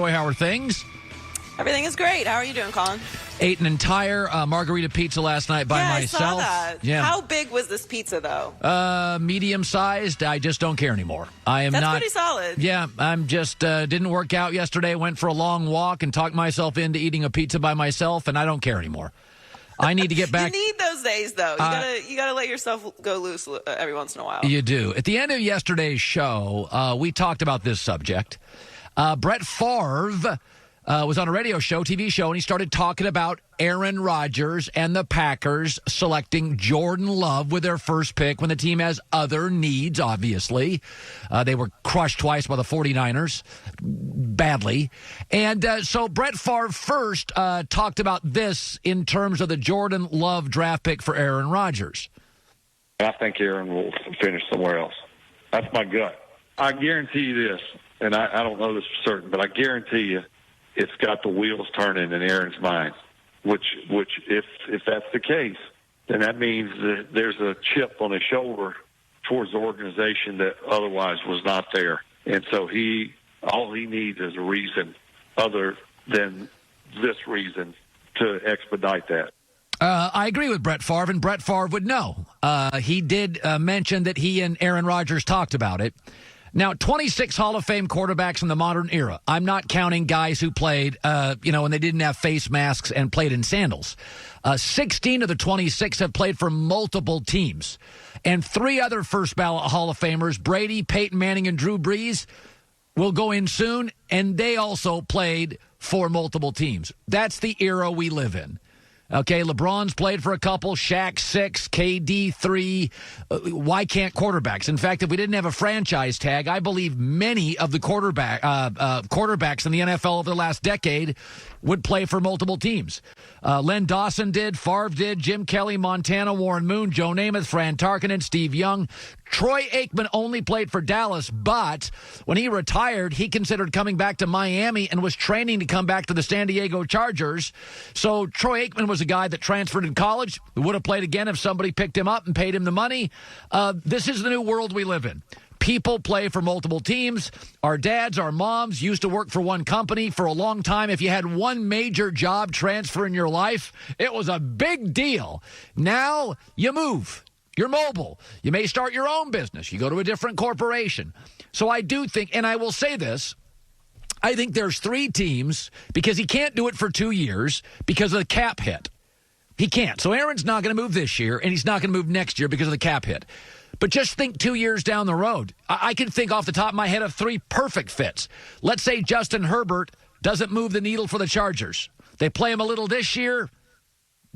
How are things? Everything is great. How are you doing, Colin? Ate an entire margarita pizza last night by myself. I saw that. Yeah. How big was this pizza, though? Medium-sized. I just don't care anymore. That's pretty solid. Yeah, I'm just didn't work out yesterday. Went for a long walk and talked myself into eating a pizza by myself, and I don't care anymore. I need to get back. You need those days, though. You gotta let yourself go loose every once in a while. You do. At the end of yesterday's show, we talked about this subject. Brett Favre was on a radio show, TV show, and he started talking about Aaron Rodgers and the Packers selecting Jordan Love with their first pick when the team has other needs, obviously. They were crushed twice by the 49ers, badly. And so Brett Favre first talked about this in terms of the Jordan Love draft pick for Aaron Rodgers. I think Aaron will finish somewhere else. That's my gut. I guarantee you this, and I don't know this for certain, but I guarantee you it's got the wheels turning in Aaron's mind, which if that's the case, then that means that there's a chip on his shoulder towards the organization that otherwise was not there. And so all he needs is a reason other than this reason to expedite that. I agree with Brett Favre, and Brett Favre would know. He did mention that he and Aaron Rodgers talked about it. Now, 26 Hall of Fame quarterbacks in the modern era. I'm not counting guys who played, when they didn't have face masks and played in sandals. 16 of the 26 have played for multiple teams. And 3 other first ballot Hall of Famers, Brady, Peyton Manning, and Drew Brees, will go in soon, and they also played for multiple teams. That's the era we live in. Okay, LeBron's played for a couple, Shaq 6, KD 3. Why can't quarterbacks? In fact, if we didn't have a franchise tag, I believe many of the quarterbacks in the NFL over the last decade would play for multiple teams. Len Dawson did, Favre did, Jim Kelly, Montana, Warren Moon, Joe Namath, Fran Tarkenton, Steve Young. Troy Aikman only played for Dallas, but when he retired, he considered coming back to Miami and was training to come back to the San Diego Chargers. So Troy Aikman was a guy that transferred in college, who would have played again if somebody picked him up and paid him the money. This is the new world we live in. People play for multiple teams. Our dads, our moms used to work for one company for a long time. If you had one major job transfer in your life, it was a big deal. Now you move. You're mobile. You may start your own business. You go to a different corporation. So I do think, and I will say this, I think there's 3 teams, because he can't do it for 2 years because of the cap hit. He can't. So Aaron's not going to move this year, and he's not going to move next year because of the cap hit. But just think 2 years down the road. I can think off the top of my head of 3 perfect fits. Let's say Justin Herbert doesn't move the needle for the Chargers. They play him a little this year.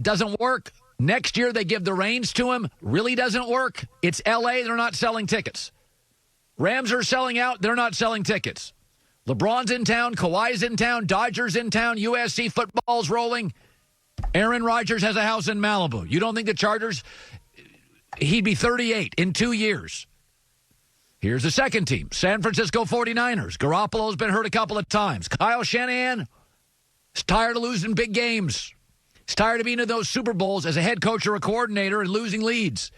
Doesn't work. Next year, they give the reins to him. Really doesn't work. It's L.A. They're not selling tickets. Rams are selling out. They're not selling tickets. LeBron's in town. Kawhi's in town. Dodgers in town. USC football's rolling. Aaron Rodgers has a house in Malibu. You don't think the Chargers... He'd be 38 in 2 years. Here's the second team, San Francisco 49ers. Garoppolo's been hurt a couple of times. Kyle Shanahan is tired of losing big games. He's tired of being in those Super Bowls as a head coach or a coordinator and losing leads.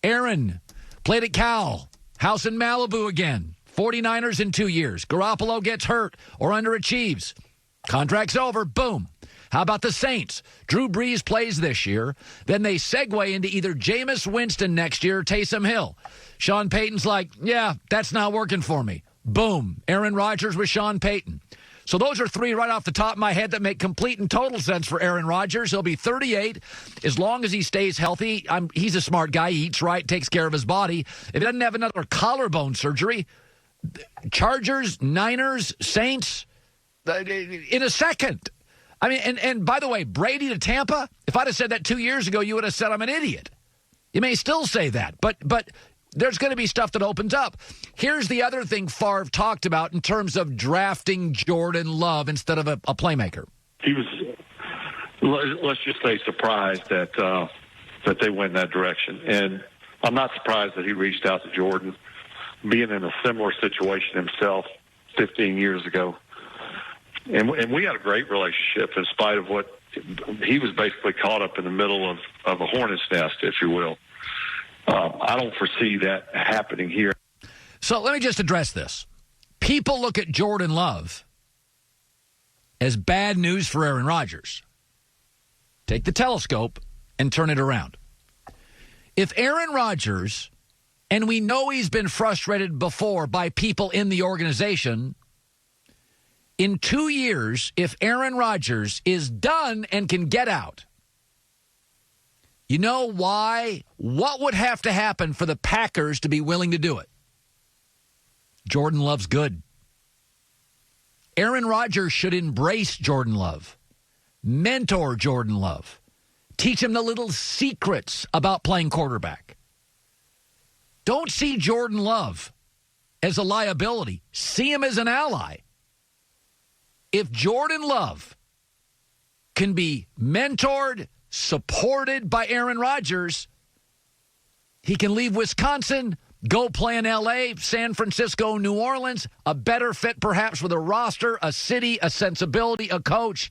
Aaron played at Cal. House in Malibu again. 49ers in 2 years. Garoppolo gets hurt or underachieves. Contract's over. Boom. How about the Saints? Drew Brees plays this year. Then they segue into either Jameis Winston next year or Taysom Hill. Sean Payton's like, yeah, that's not working for me. Boom. Aaron Rodgers with Sean Payton. So those are 3 right off the top of my head that make complete and total sense for Aaron Rodgers. He'll be 38 as long as he stays healthy. He's a smart guy. He eats right, takes care of his body. If he doesn't have another collarbone surgery, Chargers, Niners, Saints, in a second. I mean, and by the way, Brady to Tampa, if I'd have said that 2 years ago, you would have said I'm an idiot. You may still say that, but there's going to be stuff that opens up. Here's the other thing Favre talked about in terms of drafting Jordan Love instead of a playmaker. He was, let's just say, surprised that they went in that direction. And I'm not surprised that he reached out to Jordan, being in a similar situation himself 15 years ago. And we had a great relationship in spite of what he was basically caught up in the middle of a hornet's nest, if you will. I don't foresee that happening here. So let me just address this. People look at Jordan Love as bad news for Aaron Rodgers. Take the telescope and turn it around. If Aaron Rodgers, and we know he's been frustrated before by people in the organization, in 2 years, if Aaron Rodgers is done and can get out, you know why? What would have to happen for the Packers to be willing to do it? Jordan Love's good. Aaron Rodgers should embrace Jordan Love, mentor Jordan Love, teach him the little secrets about playing quarterback. Don't see Jordan Love as a liability. See him as an ally. If Jordan Love can be mentored, supported by Aaron Rodgers, he can leave Wisconsin, go play in L.A., San Francisco, New Orleans, a better fit perhaps with a roster, a city, a sensibility, a coach.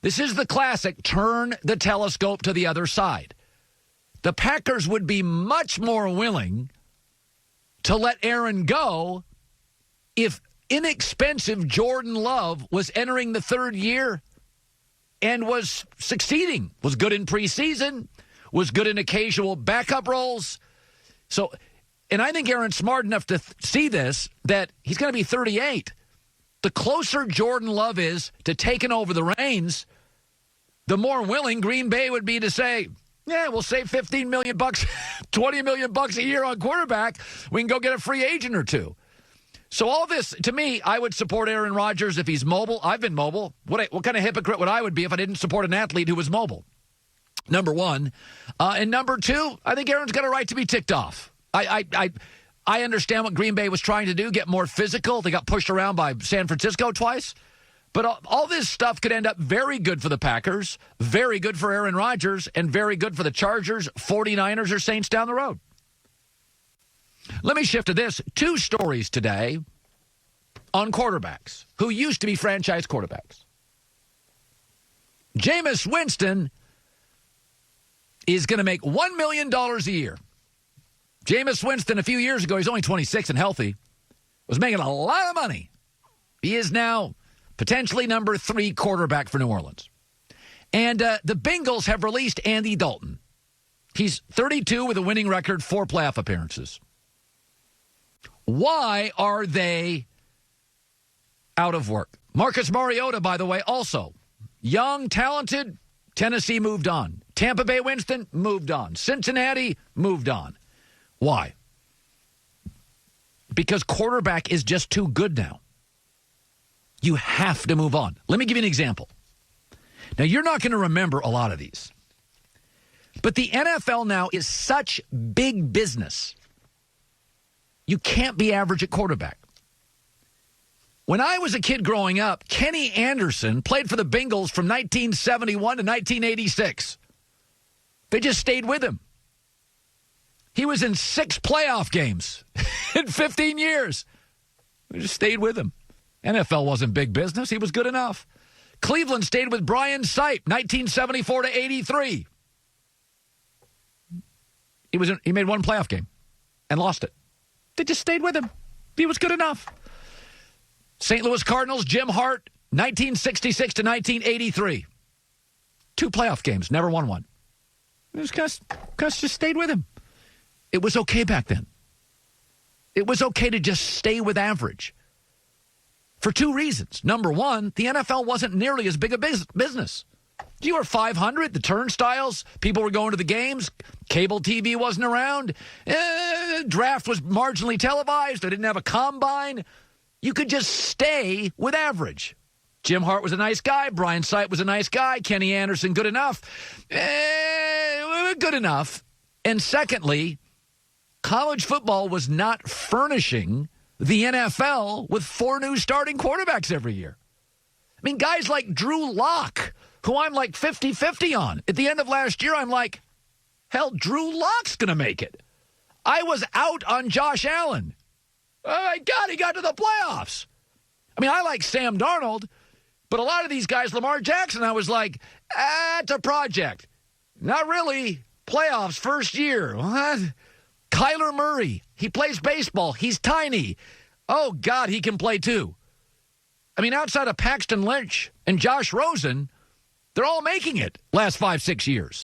This is the classic, turn the telescope to the other side. The Packers would be much more willing to let Aaron go if inexpensive Jordan Love was entering the third year and was succeeding, was good in preseason, was good in occasional backup roles. So, and I think Aaron's smart enough to see this, that he's going to be 38. The closer Jordan Love is to taking over the reins, the more willing Green Bay would be to say, yeah, we'll save $15 million, $20 million a year on quarterback. We can go get a free agent or two. So all this, to me, I would support Aaron Rodgers if he's mobile. I've been mobile. What kind of hypocrite would I would be if I didn't support an athlete who was mobile? Number one. And number two, I think Aaron's got a right to be ticked off. I understand what Green Bay was trying to do, get more physical. They got pushed around by San Francisco twice. But all this stuff could end up very good for the Packers, very good for Aaron Rodgers, and very good for the Chargers, 49ers, or Saints down the road. Let me shift to this. 2 stories today on quarterbacks who used to be franchise quarterbacks. Jameis Winston is going to make $1 million a year. Jameis Winston, a few years ago, he's only 26 and healthy, was making a lot of money. He is now potentially number 3 quarterback for New Orleans. And the Bengals have released Andy Dalton. He's 32 with a winning record, 4 playoff appearances. Why are they out of work? Marcus Mariota, by the way, also young, talented. Tennessee moved on. Tampa Bay Winston moved on. Cincinnati moved on. Why? Because quarterback is just too good now. You have to move on. Let me give you an example. Now, you're not going to remember a lot of these. But the NFL now is such big business. You can't be average at quarterback. When I was a kid growing up, Kenny Anderson played for the Bengals from 1971 to 1986. They just stayed with him. He was in 6 playoff games in 15 years. They just stayed with him. NFL wasn't big business. He was good enough. Cleveland stayed with Brian Sipe, 1974 to 83. He made 1 playoff game and lost it. They just stayed with him. He was good enough. St. Louis Cardinals, Jim Hart, 1966 to 1983. 2 playoff games, never won one. Those guys just stayed with him. It was okay back then. It was okay to just stay with average. For 2 reasons. Number one, the NFL wasn't nearly as big a business. You were 500, the turnstiles, people were going to the games, cable TV wasn't around, draft was marginally televised, they didn't have a combine. You could just stay with average. Jim Hart was a nice guy, Brian Sipe was a nice guy, Kenny Anderson, good enough. Good enough. And secondly, college football was not furnishing the NFL with 4 new starting quarterbacks every year. I mean, guys like Drew Lock, who I'm like 50-50 on. At the end of last year, I'm like, hell, Drew Lock's going to make it. I was out on Josh Allen. Oh, my God, he got to the playoffs. I mean, I like Sam Darnold, but a lot of these guys, Lamar Jackson, I was like, it's a project. Not really. Playoffs, first year. What? Kyler Murray, he plays baseball. He's tiny. Oh, God, he can play too. I mean, outside of Paxton Lynch and Josh Rosen, they're all making it last 5-6 years.